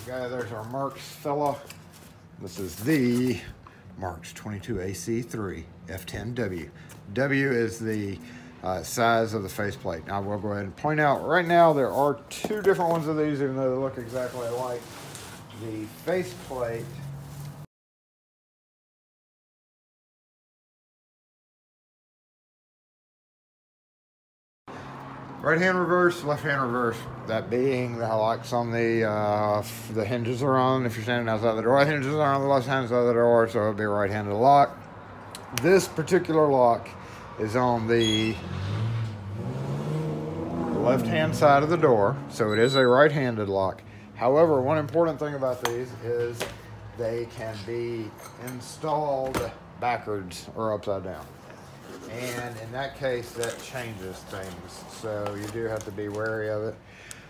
Okay, there's our Mercs fella. This is the Marks 22AC3 F10W. W is the size of the faceplate. Now we'll go ahead and point out right now there are two different ones of these, even though they look exactly alike. The faceplate right hand reverse, left hand reverse. That being the locks on the hinges are on. If you're standing outside the door, the hinges are on the left hand side of the door, so it'll be a right-handed lock. This particular lock is on the left-hand side of the door, so it is a right-handed lock. However, one important thing about these is they can be installed backwards or upside down. And in that case, that changes things. So you do have to be wary of it.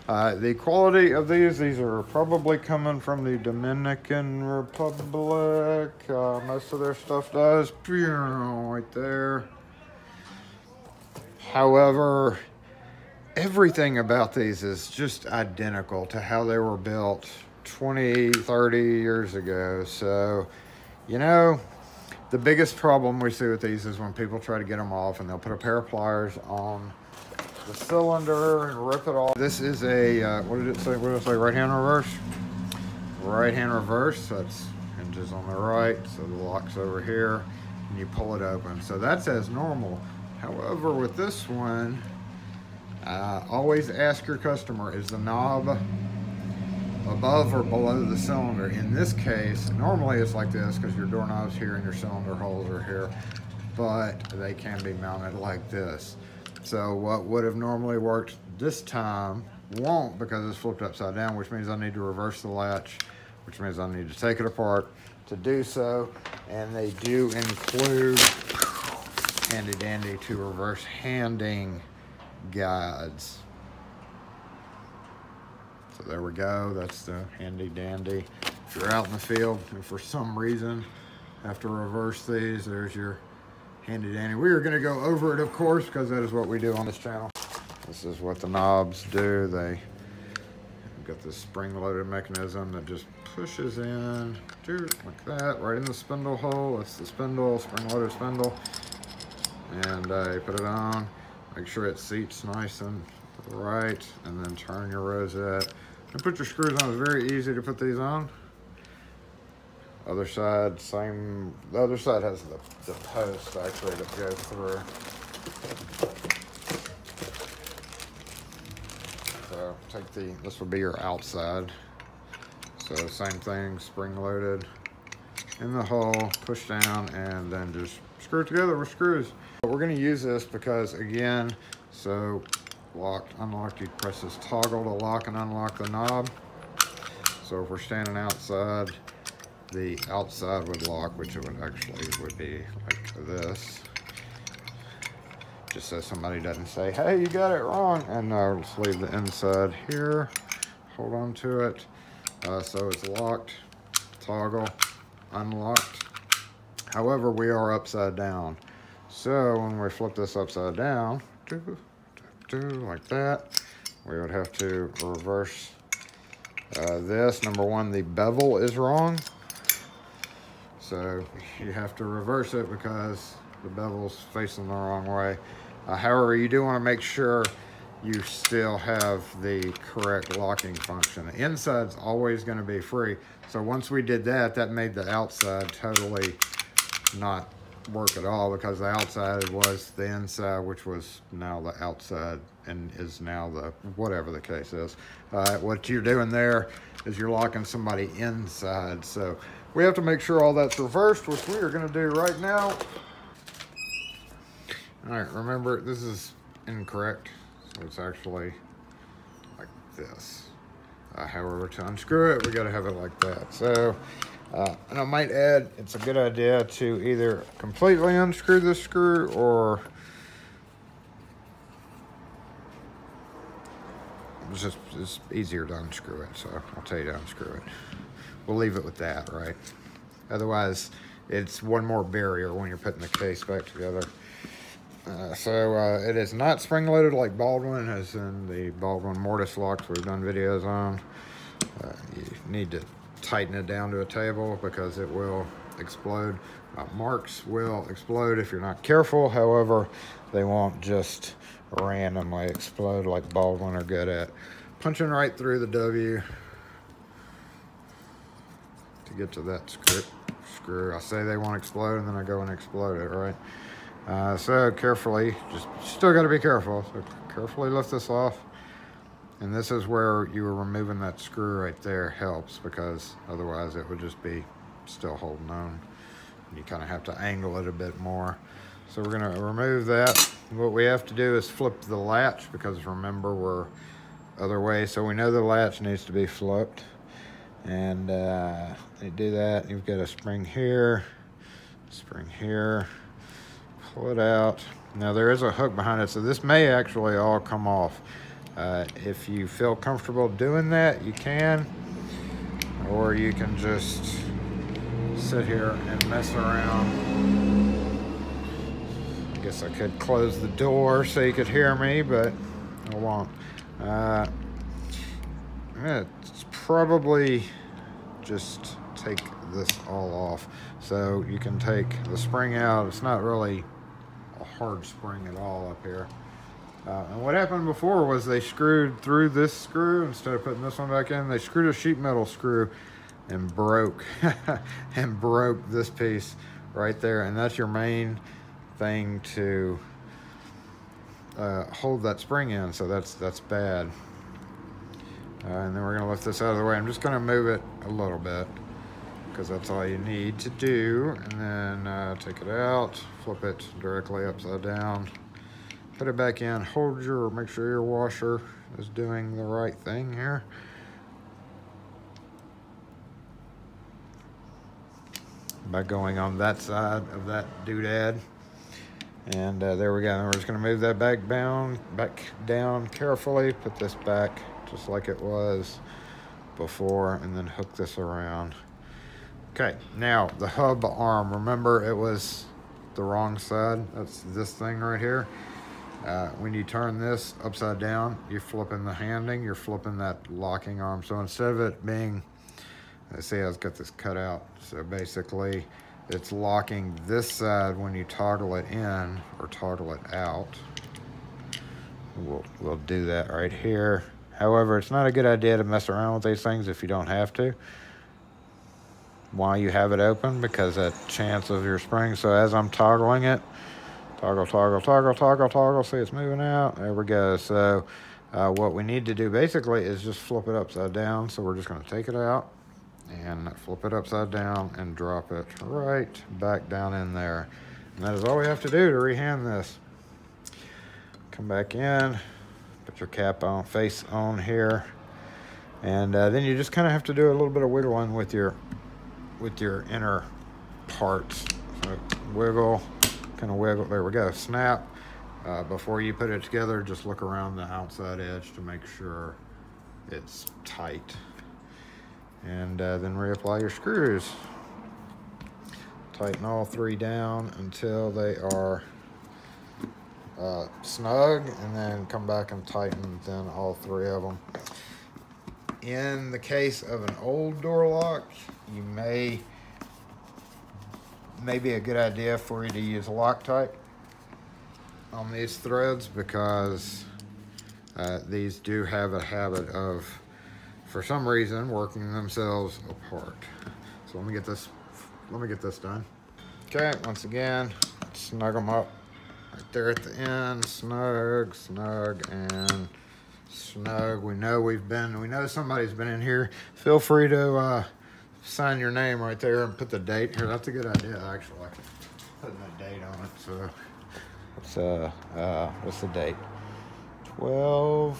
The quality of these are probably coming from the Dominican Republic. Most of their stuff does. Right there. However, everything about these is just identical to how they were built 20, 30 years ago. So, you know, the biggest problem we see with these is when people try to get them off and they'll put a pair of pliers on the cylinder and rip it off. This is a, what did it say? What did it say? Right hand reverse? Right hand reverse. That's hinges on the right. So the lock's over here and you pull it open. So that's as normal. However, with this one, always ask your customer, is the knob above or below the cylinder? In this case, normally it's like this because your doorknob's here and your cylinder holes are here, but they can be mounted like this. So what would have normally worked this time won't, because it's flipped upside down, which means I need to reverse the latch, which means I need to take it apart to do so. And they do include handy dandy to reverse handing guides. So there we go, that's the handy dandy. If you're out in the field and for some reason have to reverse these, there's your handy dandy. We are gonna go over it, of course, because that is what we do on this channel. This is what the knobs do. They got this spring-loaded mechanism that just pushes in, like that, right in the spindle hole. That's the spindle, spring-loaded spindle. And you put it on, make sure it seats nice and right, and then turn your rosette and put your screws on. It's very easy to put these on. Other side, same. The other side has the post actually to go through. So take this will be your outside. So same thing, spring loaded in the hole, push down, and then just screw it together with screws. But we're going to use this because, again, so locked, unlocked, you press this toggle to lock and unlock the knob. So if we're standing outside, the outside would lock, which it would be like this. Just so somebody doesn't say, hey, you got it wrong. And let's leave the inside here. Hold on to it. So it's locked, toggle, unlocked. However, we are upside down. So when we flip this upside down, like that, we would have to reverse this. Number one, the bevel is wrong. So you have to reverse it because the bevel's facing the wrong way. However, you do want to make sure you still have the correct locking function. The inside's always going to be free. So once we did that, that made the outside totally not work at all, because the outside was the inside, which was now the outside and is now the whatever the case is. What you're doing there is you're locking somebody inside. So we have to make sure all that's reversed, which we are going to do right now. All right, remember, this is incorrect. So it's actually like this. However, to unscrew it, we got to have it like that. So, and I might add, it's a good idea to either completely unscrew this screw, or it's easier to unscrew it. So I'll tell you to unscrew it. We'll leave it with that, right? Otherwise, it's one more barrier when you're putting the case back together. It is not spring-loaded like Baldwin, as in the Baldwin mortise locks we've done videos on. You need to tighten it down to a table because it will explode. Marks will explode if you're not careful. However, they won't just randomly explode like Baldwin are good at. Punching right through the W to get to that screw. I say they won't explode and then I go and explode it, right? So carefully, just still got to be careful. So carefully lift this off. And this is where you were removing that screw right there helps, because otherwise it would just be still holding on. You kind of have to angle it a bit more. So we're going to remove that. What we have to do is flip the latch, because remember we're other way. So we know the latch needs to be flipped. And you do that. You've got a spring here, pull it out. Now there is a hook behind it, so this may actually all come off. If you feel comfortable doing that, you can, or you can just sit here and mess around. I guess I could close the door so you could hear me, but I won't. It's probably just take this all off. So you can take the spring out. It's not really a hard spring at all up here. And what happened before was they screwed through this screw instead of putting this one back in. They screwed a sheet metal screw and broke this piece right there. And that's your main thing to hold that spring in. So that's bad. And then we're gonna lift this out of the way. I'm just gonna move it a little bit because that's all you need to do. And then take it out, flip it directly upside down. Put it back in, make sure your washer is doing the right thing here. By going on that side of that doodad. And there we go. And we're just gonna move that back down carefully, put this back just like it was before, and then hook this around. Okay, now the hub arm, remember it was the wrong side. That's this thing right here. When you turn this upside down, you're flipping the handing, you're flipping that locking arm. So instead of it being, let's see, I've got this cut out. So basically, it's locking this side when you toggle it in or toggle it out. We'll do that right here. However, it's not a good idea to mess around with these things if you don't have to while you have it open, because that chance of your spring. So as I'm toggling it, toggle, toggle, toggle, toggle, toggle. See, it's moving out. There we go. So what we need to do basically is just flip it upside down. So we're just going to take it out and flip it upside down and drop it right back down in there. And that is all we have to do to rehand this. Come back in, put your cap on, face on here. And then you just kind of have to do a little bit of wiggling with your inner parts. So wiggle. Kind of wiggle, there we go, snap. Before you put it together, just look around the outside edge to make sure it's tight. And then reapply your screws. Tighten all three down until they are snug, and then come back and tighten then all three of them. In the case of an old door lock, you may be a good idea for you to use Loctite on these threads, because these do have a habit of, for some reason, working themselves apart. So let me get this done. Okay, once again, snug them up right there at the end. Snug, snug, and snug. We know somebody's been in here. Feel free to sign your name right there and put the date here. That's a good idea, actually. Putting the date on it. So what's the date? 12.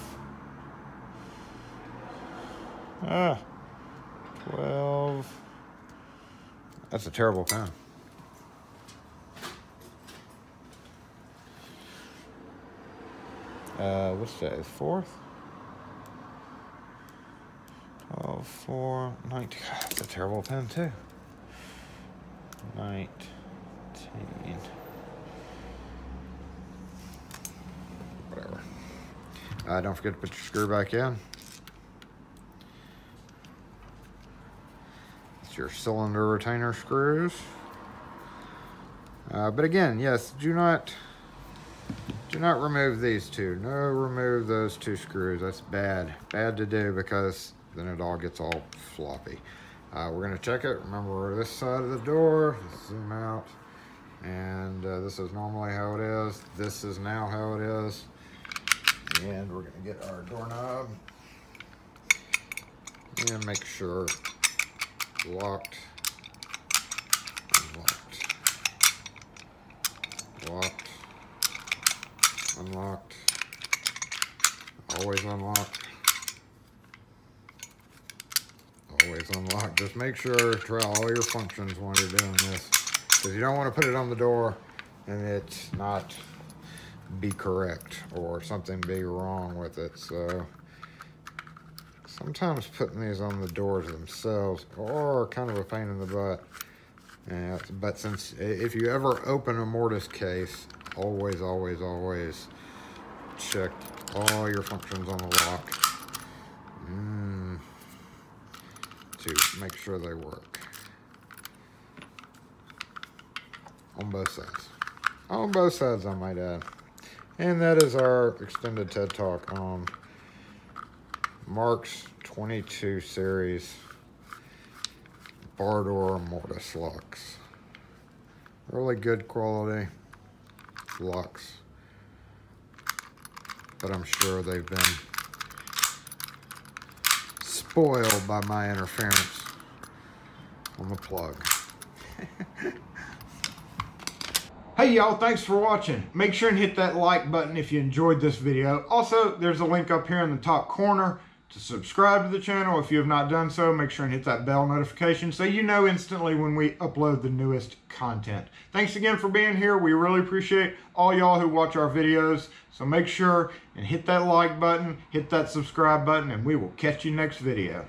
12. That's a terrible pen. What's today? 4th? 12, 4, 19. God, that's a terrible pen too. 19. Whatever. Don't forget to put your screw back in. your cylinder retainer screws. But again, yes, do not remove these two. No, remove those two screws. That's bad to do, because then it all gets all floppy. We're gonna check it. Remember, this side of the door, zoom out, and this is normally how it is. This is now how it is. And we're gonna get our doorknob and make sure locked, unlocked, locked, unlocked, always unlocked, always unlocked. Just make sure, try all your functions while you're doing this, because you don't want to put it on the door and it's not be correct or something be wrong with it. So sometimes putting these on the doors themselves are kind of a pain in the butt. But since if you ever open a mortise case, always check all your functions on the lock to make sure they work on both sides. On both sides, I might add. And that is our extended TED Talk on Marks 22 series bar door mortise locks. Really good quality locks, but I'm sure they've been spoiled by my interference on the plug. Hey y'all, thanks for watching. Make sure and hit that like button if you enjoyed this video. Also, there's a link up here in the top corner to subscribe to the channel. If you have not done so, make sure and hit that bell notification so you know instantly when we upload the newest content. Thanks again for being here. We really appreciate all y'all who watch our videos. So make sure and hit that like button, hit that subscribe button, and we will catch you next video.